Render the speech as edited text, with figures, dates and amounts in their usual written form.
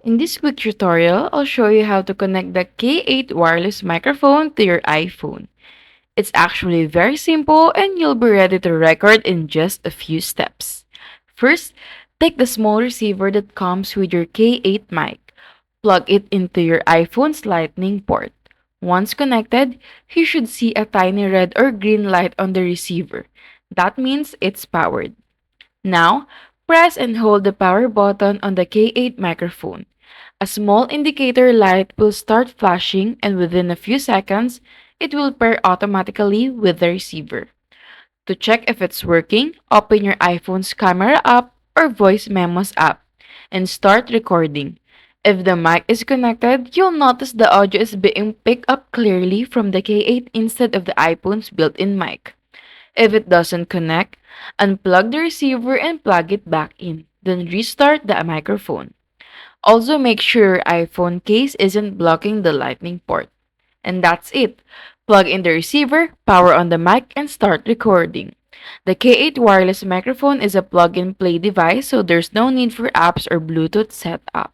In this quick tutorial, I'll show you how to connect the K8 wireless microphone to your iPhone. It's actually very simple and you'll be ready to record in just a few steps. First, take the small receiver that comes with your K8 mic. Plug it into your iPhone's lightning port. Once connected, you should see a tiny red or green light on the receiver. That means it's powered. Now, press and hold the power button on the K8 microphone. A small indicator light will start flashing and within a few seconds, it will pair automatically with the receiver. To check if it's working, open your iPhone's camera app or voice memos app and start recording. If the mic is connected, you'll notice the audio is being picked up clearly from the K8 instead of the iPhone's built-in mic. If it doesn't connect, unplug the receiver and plug it back in. Then restart the microphone. Also, make sure your iPhone case isn't blocking the lightning port. And that's it. Plug in the receiver, power on the mic, and start recording. The K8 wireless microphone is a plug and play device, so there's no need for apps or Bluetooth setup.